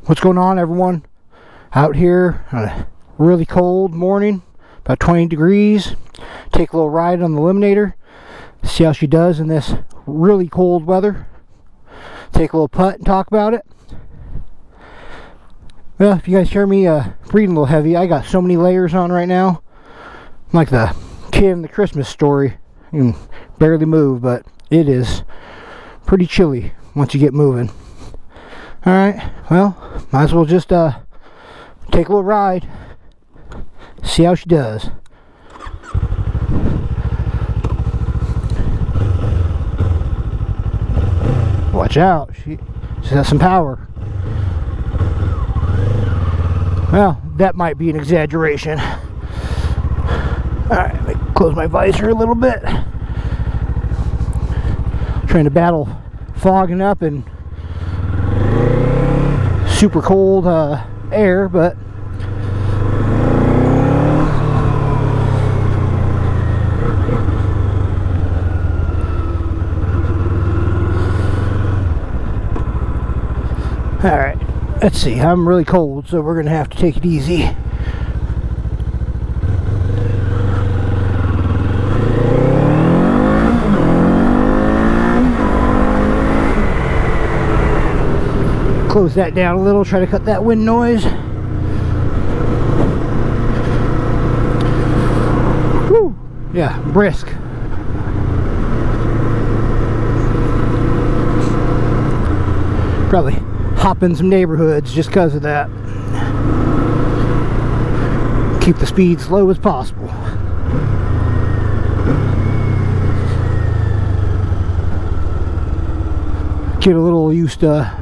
What's going on, everyone? Out here on a really cold morning, about 20 degrees. Take a little ride on the Eliminator, see how she does in this really cold weather. Take a little putt and talk about it. Well, if you guys hear me breathing a little heavy, I got so many layers on right now. I'm like the kid in the Christmas story. You can barely move, but it is pretty chilly once you get moving. Alright, well, might as well just take a little ride, see how she does. Watch out, she's got some power. Well, that might be an exaggeration. Alright, let me close my visor a little bit. Trying to battle fogging up and super cold air, but alright, let's see. I'm really cold, so we're gonna have to take it easy. Close that down a little, try to cut that wind noise. Whew. Yeah, brisk. Probably hop in some neighborhoods just because of that. Keep the speed as low as possible. Get a little used to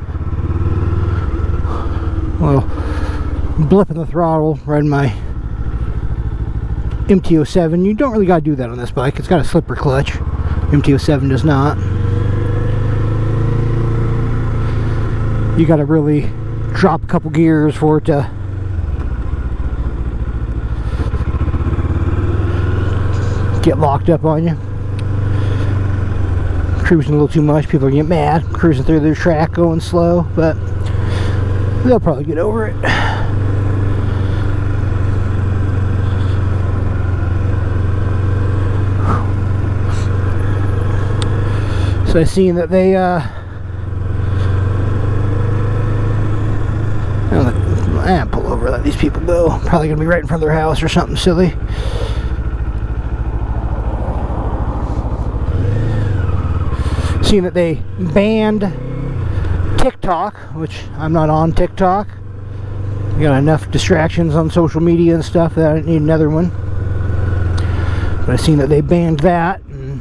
blipping the throttle, riding my MT-07. You don't really got to do that on this bike. It's got a slipper clutch. MT-07 does not. You got to really drop a couple gears for it to get locked up on you. Cruising a little too much, people are getting mad. Cruising through their track, going slow, but they'll probably get over it. So I seen that they pull over, let these people go. Probably gonna be right in front of their house or something silly. Seen that they banned TikTok, which I'm not on TikTok. I got enough distractions on social media and stuff that I don't need another one. But I've seen that they banned that, and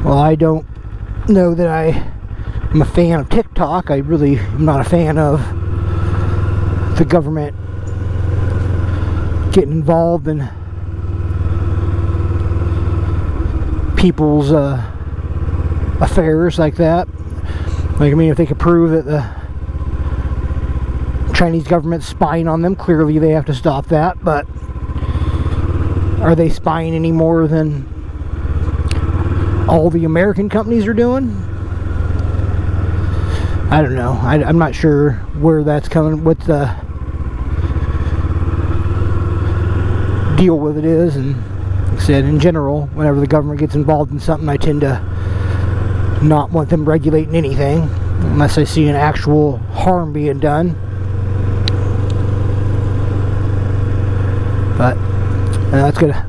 well, I don't know that I'm a fan of TikTok. I really am not a fan of the government getting involved in people's affairs like that. Like, I mean, if they could prove that the Chinese government's spying on them, clearly they have to stop that, but are they spying any more than all the American companies are doing? I don't know. I'm not sure where that's coming, what the deal with it is. And like I said, in general, whenever the government gets involved in something, I tend to not want them regulating anything unless I see an actual harm being done. But that's gonna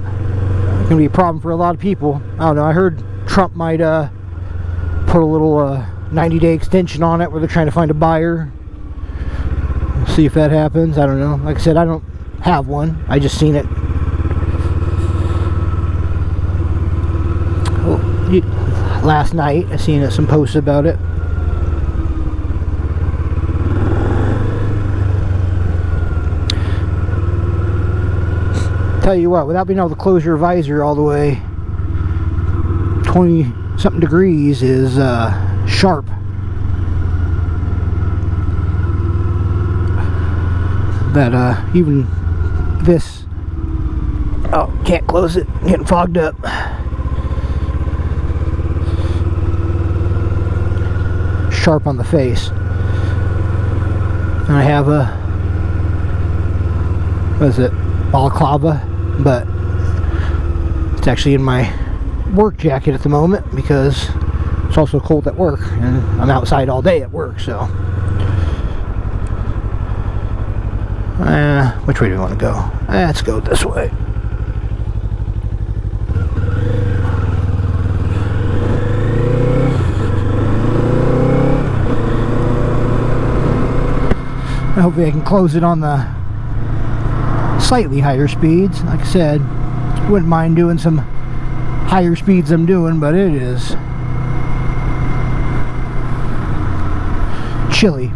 be a problem for a lot of people. I don't know. I heard Trump might put a little 90-day extension on it where they're trying to find a buyer. We'll see if that happens. I don't know. Like I said, I don't have one. I just seen it. Last night I seen some posts about it. Tell you what, without being able to close your visor all the way, 20 something degrees is sharp. That even this, oh, can't close it, getting fogged up. Sharp on the face. And I have a, what is it, balaclava, but it's actually in my work jacket at the moment because it's also cold at work and I'm outside all day at work. So which way do we want to go? Let's go this way. Hopefully I can close it on the slightly higher speeds. Like I said, wouldn't mind doing some higher speeds I'm doing, but it is chilly.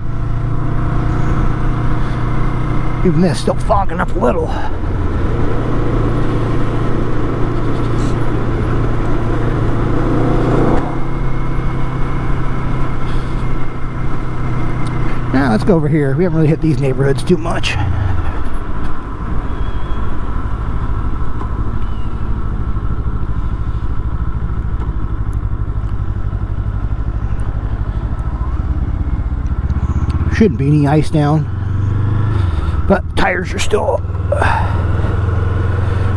Even this still fogging up a little. Now let's go over here. We haven't really hit these neighborhoods too much. Shouldn't be any ice down, but tires are still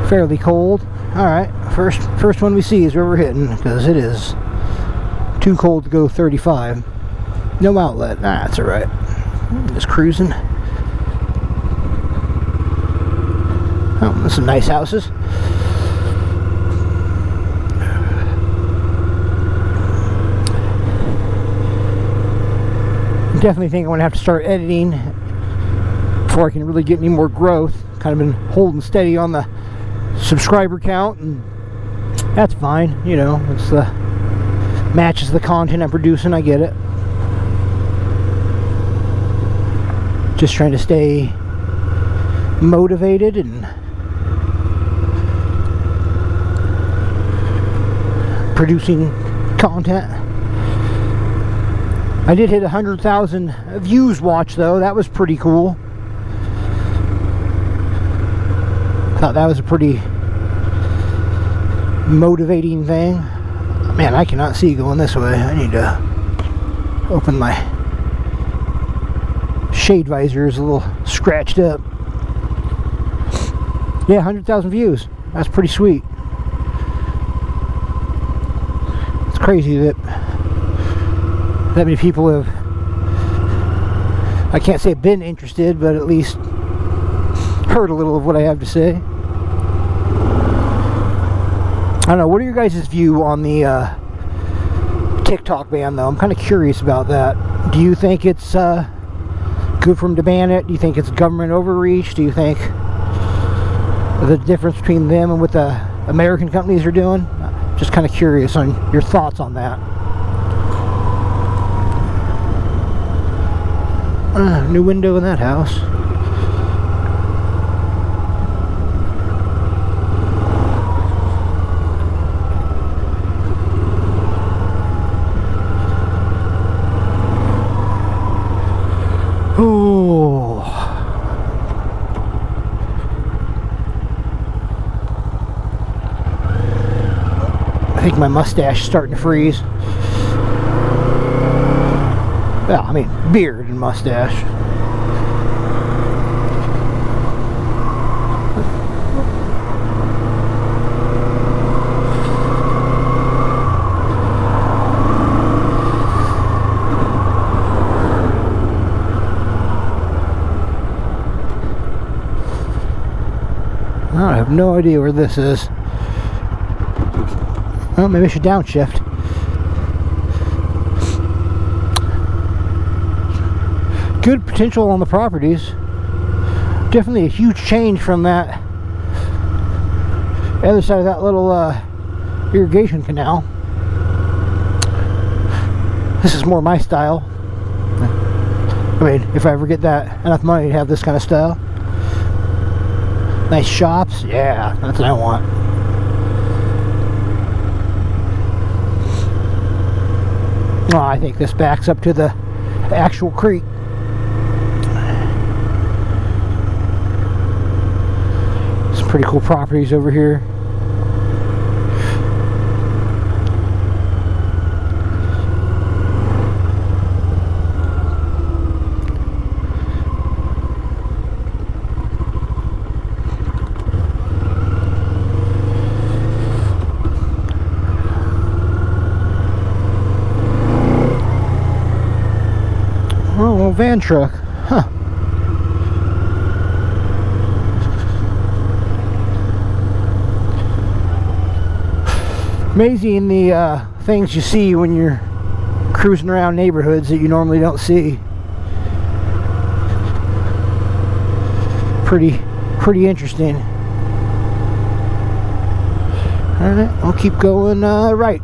fairly cold. Alright, first one we see is where we're hitting, because it is too cold to go 35. No outlet. That's alright. Just cruising. Oh, there's some nice houses. I definitely think I'm going to have to start editing before I can really get any more growth. Kind of been holding steady on the subscriber count, and that's fine. You know, it's the matches the content I'm producing. I get it. Just trying to stay motivated and producing content. I did hit 100,000 views watch though. That was pretty cool. Thought that was a pretty motivating thing. Man, I cannot see going this way. I need to open my shade visor. Is a little scratched up. Yeah, 100,000 views. That's pretty sweet. It's crazy that many people have, I can't say been interested, but at least heard a little of what I have to say. I don't know, what are your guys' view on the TikTok ban though? I'm kind of curious about that. Do you think it's good for them to ban it? Do you think it's government overreach? Do you think the difference between them and what the American companies are doing? Just kind of curious on your thoughts on that. New window in that house. Oh. I think my mustache is starting to freeze. Well, I mean, beard and mustache. I have no idea where this is. Well, maybe I should downshift. Good potential on the properties. Definitely a huge change from that other side of that little irrigation canal. This is more my style. I mean, if I ever get that enough money to have this kind of style. Nice shops. Yeah, that's what I want. Oh, I think this backs up to the actual creek. Some pretty cool properties over here. van truck. Huh. Amazing the things you see when you're cruising around neighborhoods that you normally don't see. Pretty interesting. Alright, I'll keep going right.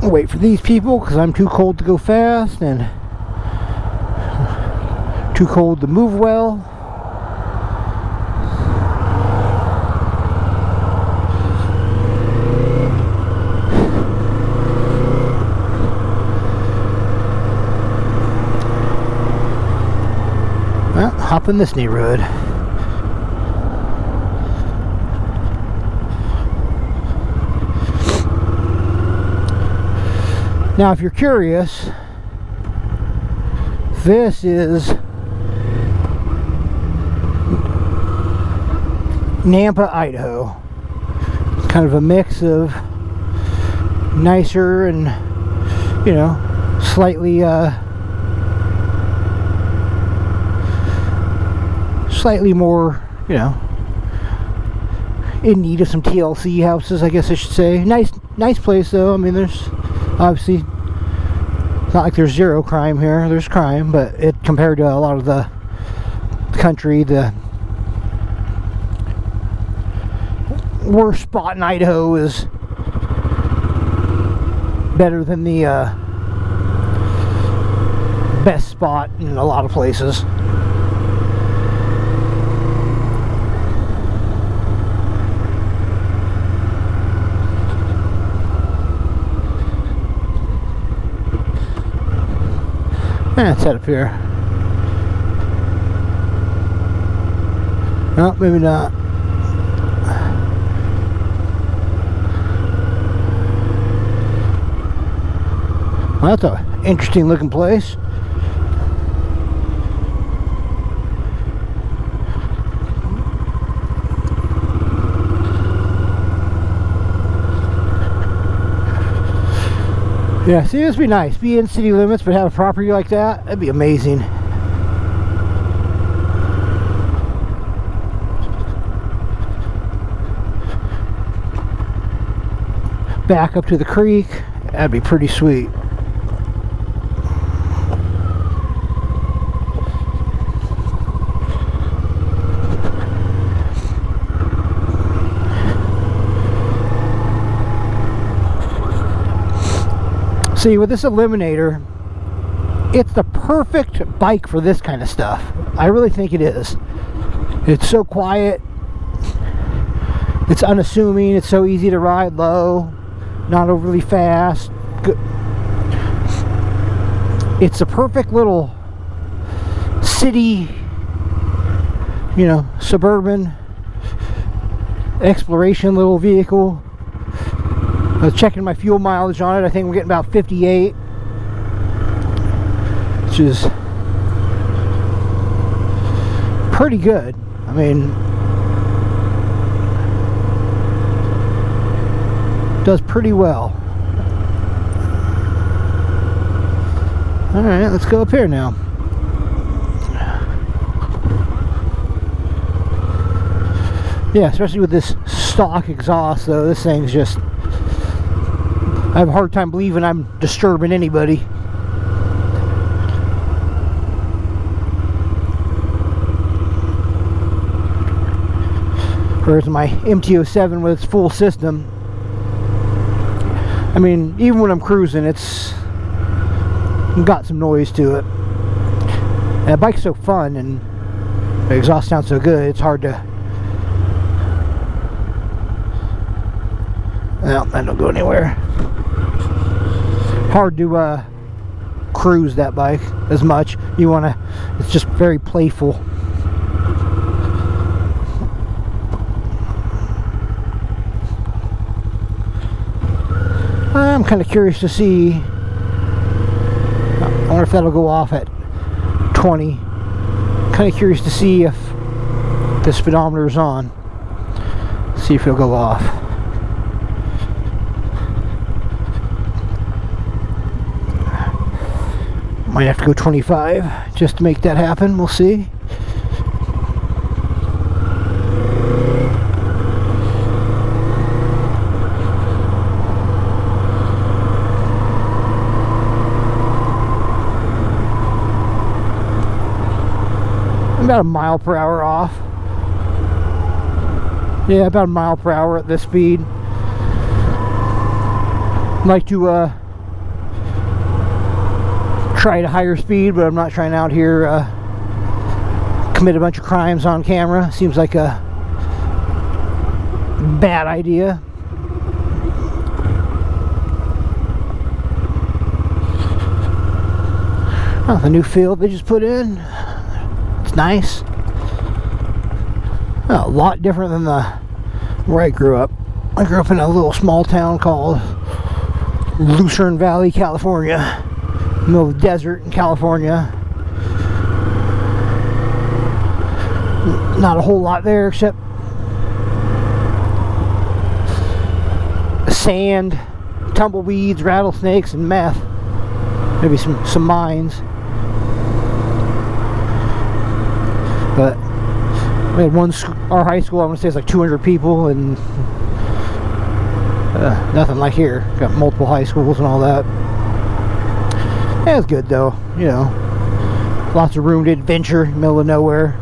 I'll wait for these people because I'm too cold to go fast and too cold to move well. Well, hop in this neighborhood. Now, if you're curious, this is Nampa, Idaho. It's kind of a mix of nicer and, you know, slightly more, you know, in need of some TLC houses, I guess I should say. Nice place though. I mean, there's obviously, it's not like there's zero crime here. There's crime, but it compared to a lot of the country, the worst spot in Idaho is better than the best spot in a lot of places. Let's head up here. No, maybe not. Well, that's an interesting looking place. Yeah, see, this would be nice. Be in city limits, but have a property like that. That'd be amazing. Back up to the creek. That'd be pretty sweet. See, with this Eliminator, it's the perfect bike for this kind of stuff. I really think it is. It's so quiet. It's unassuming. It's so easy to ride low, not overly fast. It's a perfect little city, you know, suburban exploration little vehicle. I was checking my fuel mileage on it. I think we're getting about 58, which is pretty good. I mean, does pretty well. Alright, let's go up here now. Yeah, especially with this stock exhaust though, this thing's just, I have a hard time believing I'm disturbing anybody. Whereas my MT-07 with its full system, I mean, even when I'm cruising, it's got some noise to it. And the bike's so fun and the exhaust sounds so good, it's hard to... Well, that don't go anywhere. Hard to cruise that bike as much. You want to, it's just very playful. I'm kind of curious to see, I wonder if that'll go off at 20. Kind of curious to see if the speedometer is on. See if he'll go off. Might have to go 25 just to make that happen. We'll see. About a mile per hour off. Yeah, about a mile per hour at this speed. I'd like to try at a higher speed, but I'm not trying out here commit a bunch of crimes on camera. Seems like a bad idea. Oh, the new field they just put in. It's nice. Oh, a lot different than where I grew up. I grew up in a little small town called Lucerne Valley, California. Middle of the desert in California. Not a whole lot there except sand, tumbleweeds, rattlesnakes, and meth. Maybe some mines. But we had our high school, I want to say it's like 200 people, and nothing like here. Got multiple high schools and all that. Yeah, it's good though, you know. Lots of room to adventure, middle of nowhere.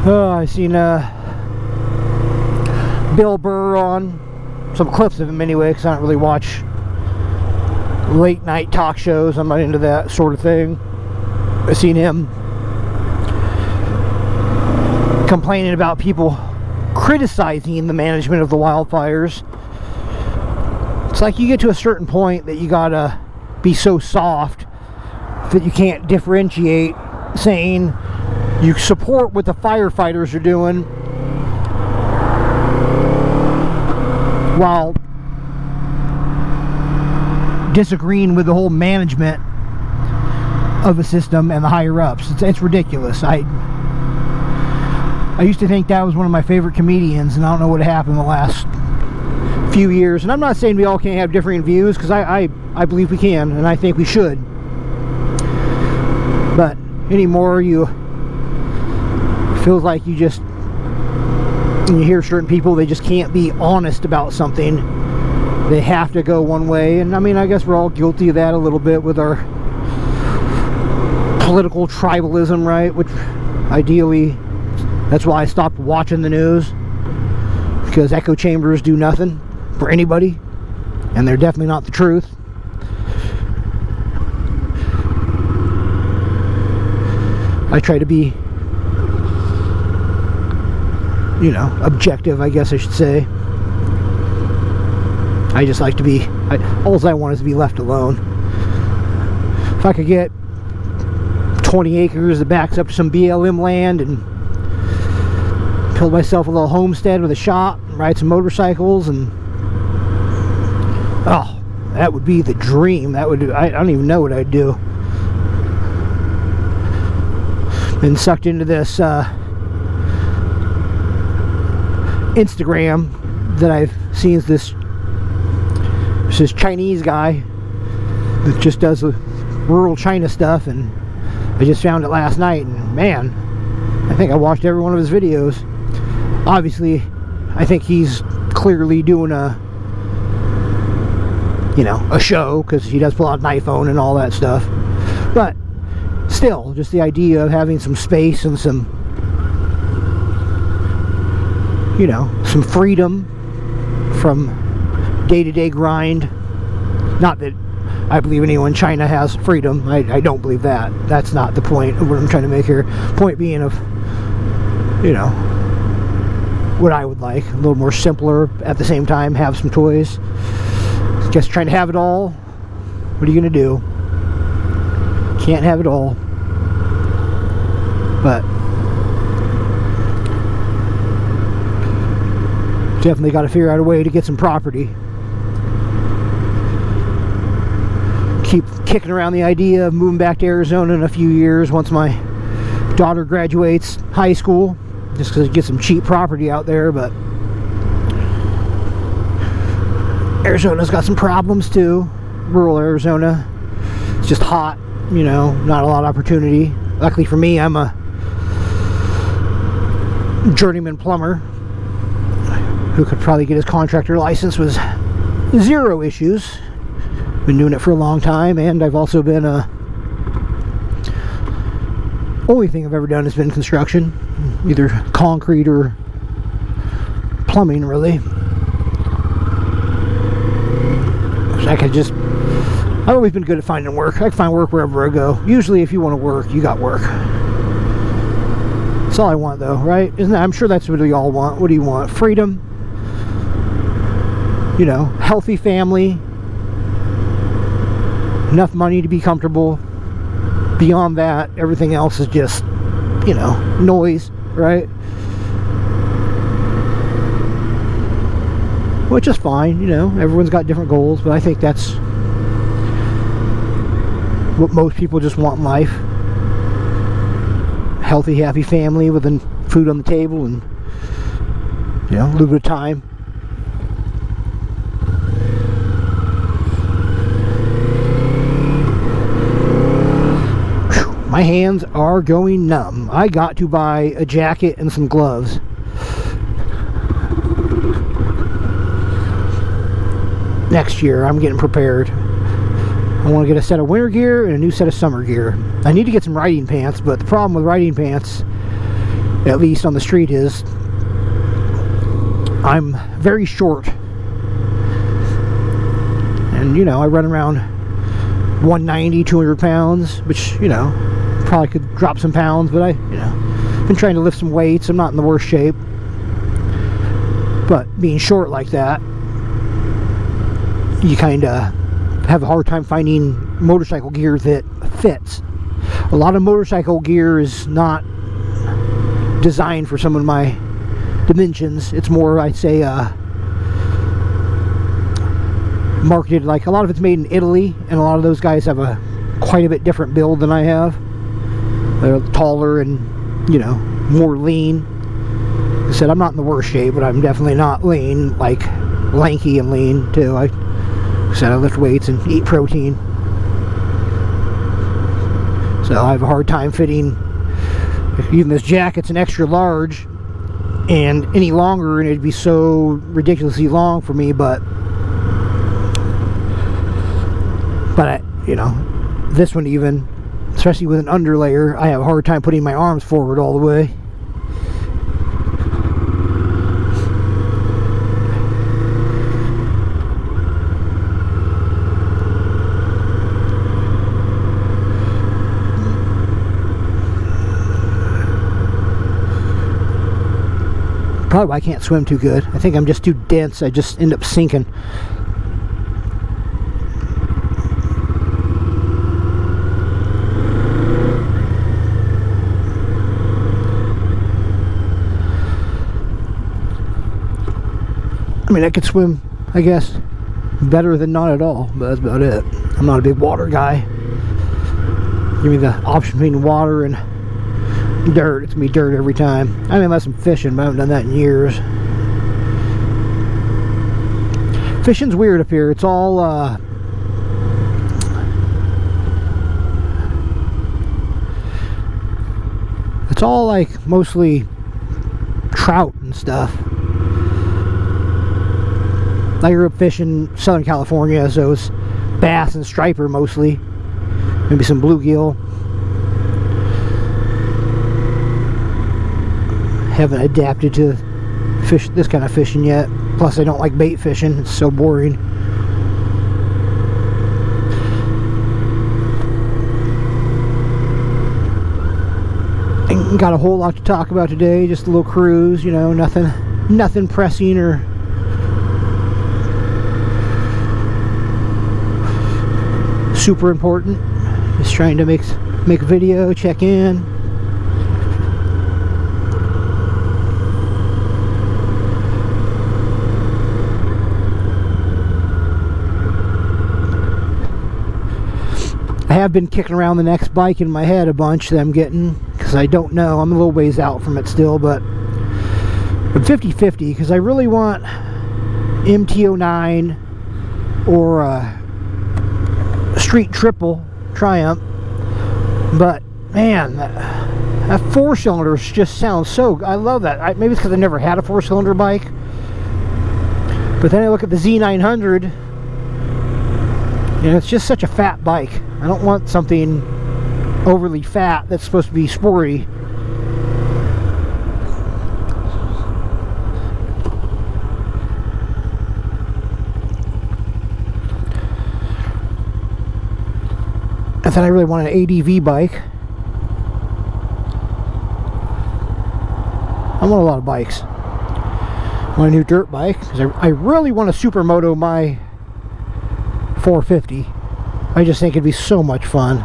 I seen Bill Burr on some clips of him anyway, because I don't really watch late night talk shows. I'm not into that sort of thing. I seen him complaining about people criticizing the management of the wildfires. It's like you get to a certain point that you gotta be so soft that you can't differentiate, saying you support what the firefighters are doing while disagreeing with the whole management of the system and the higher ups. It's ridiculous. I used to think that was one of my favorite comedians, and I don't know what happened the last few years. And I'm not saying we all can't have differing views, because I believe we can, and I think we should. But anymore, feels like you just, when you hear certain people, they just can't be honest about something. They have to go one way. And I mean, I guess we're all guilty of that a little bit with our political tribalism, right? Which ideally, that's why I stopped watching the news, because echo chambers do nothing for anybody, and they're definitely not the truth. I try to be, you know, objective, I guess I should say. I just like to be, all I want is to be left alone. If I could get 20 acres that backs up to some BLM land and build myself a little homestead with a shop, ride some motorcycles, and oh, that would be the dream. That would, I don't even know what I'd do. Been sucked into this Instagram that I've seen. This Chinese guy that just does rural China stuff, and I just found it last night, and man, I think I watched every one of his videos. Obviously, I think he's clearly doing a show, because he does pull out an iPhone and all that stuff. But still, just the idea of having some space and some freedom from day-to-day grind. Not that I believe anyone in China has freedom. I don't believe that. That's not the point of what I'm trying to make here. Point being of, what I would like. A little more simpler, at the same time, have some toys. Just trying to have it all. What are you going to do? Can't have it all. But definitely got to figure out a way to get some property. Keep kicking around the idea of moving back to Arizona in a few years once my daughter graduates high school, just because I get some cheap property out there. But Arizona's got some problems too. Rural Arizona, it's just hot, you know, not a lot of opportunity. Luckily for me, I'm a journeyman plumber who could probably get his contractor license with zero issues. Been doing it for a long time, and I've also been only thing I've ever done has been construction, either concrete or plumbing, really. I've always been good at finding work. I can find work wherever I go. Usually if you want to work, you got work. That's all I want, though, right? Isn't that? I'm sure that's what we all want. What do you want? Freedom, you know, healthy family, enough money to be comfortable. Beyond that, everything else is just, you know, noise, right? Which is fine, you know, everyone's got different goals, but I think that's what most people just want in life. Healthy, happy family with food on the table and, you know, a little bit of time. My hands are going numb. I got to buy a jacket and some gloves. Next year, I'm getting prepared. I want to get a set of winter gear and a new set of summer gear. I need to get some riding pants, but the problem with riding pants, at least on the street, is I'm very short. And, you know, I run around 190, 200 pounds, which, you know, probably could drop some pounds, but been trying to lift some weights. I'm not in the worst shape. But being short like that, you kind of have a hard time finding motorcycle gear that fits. A lot of motorcycle gear is not designed for someone my dimensions. It's more, I'd say, marketed, like a lot of it's made in Italy, and a lot of those guys have a quite a bit different build than I have. They're taller and, you know, more lean. Like I said, I'm not in the worst shape, but I'm definitely not lean, like lanky and lean too. Like I said, I lift weights and eat protein, so I have a hard time fitting. Even this jacket's an extra large, and any longer and it'd be so ridiculously long for me, but you know, this one, even especially with an underlayer, I have a hard time putting my arms forward all the way. Probably why I can't swim too good. I think I'm just too dense. I just end up sinking. I mean, I could swim, I guess, better than not at all, but that's about it. I'm not a big water guy. Give me the option between water and dirt. It's gonna be dirt every time. I mean, unless I'm fishing, but I haven't done that in years. Fishing's weird up here. It's all like mostly trout and stuff. I grew up fishing Southern California, so it's bass and striper mostly. Maybe some bluegill. Haven't adapted to fish this kind of fishing yet. Plus, I don't like bait fishing. It's so boring. Ain't got a whole lot to talk about today. Just a little cruise, you know, nothing pressing or super important. Just trying to make a video, check in. I have been kicking around the next bike in my head a bunch that I'm getting, because I don't know. I'm a little ways out from it still, but I'm 50-50, because I really want MT-09 or Street Triple Triumph, but man, that four-cylinder just sounds so, I love that. Maybe it's because I never had a four-cylinder bike, but then I look at the Z900, and it's just such a fat bike. I don't want something overly fat that's supposed to be sporty. I thought I really wanted an ADV bike. I want a lot of bikes. I want a new dirt bike, because I really want to supermoto my 450. I just think it'd be so much fun.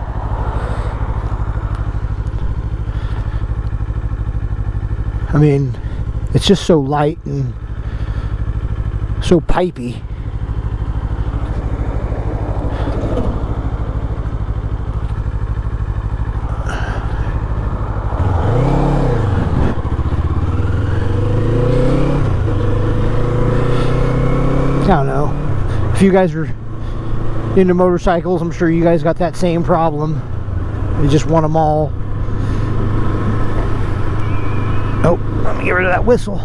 I mean, it's just so light and so pipey. I don't know. If you guys are into motorcycles, I'm sure you guys got that same problem. You just want them all. Oh, let me get rid of that whistle.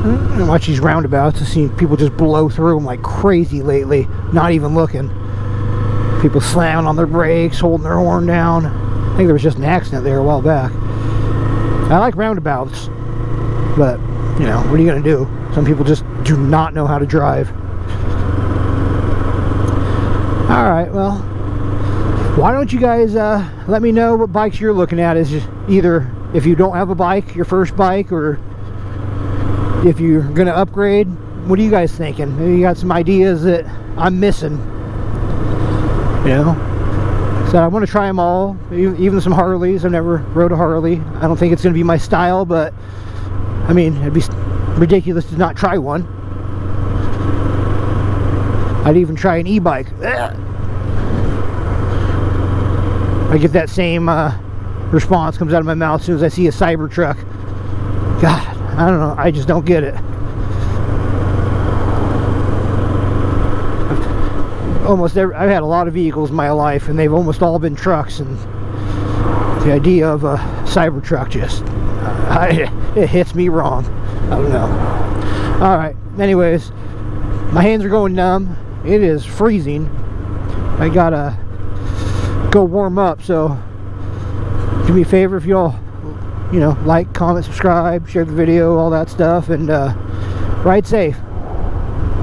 I watch these roundabouts. I've seen people just blow through them like crazy lately, not even looking. People slamming on their brakes, holding their horn down. I think there was just an accident there a while back. I like roundabouts, but you know, what are you gonna do? Some people just do not know how to drive. Alright, well, why don't you guys let me know what bikes you're looking at. Is just either if you don't have a bike, your first bike, or if you're gonna upgrade. What are you guys thinking? Maybe you got some ideas that I'm missing, you know? So I want to try them all, even some Harleys. I've never rode a Harley. I don't think it's gonna be my style, but I mean, it'd be ridiculous to not try one. I'd even try an e-bike. I get that same response comes out of my mouth as soon as I see a Cybertruck. God, I don't know, I just don't get it. I've had a lot of vehicles in my life, and they've almost all been trucks, and the idea of a Cybertruck just, it hits me wrong. I don't know. Alright, anyways, my hands are going numb. It is freezing. I gotta go warm up, so do me a favor if y'all, you know, like, comment, subscribe, share the video, all that stuff, and ride safe.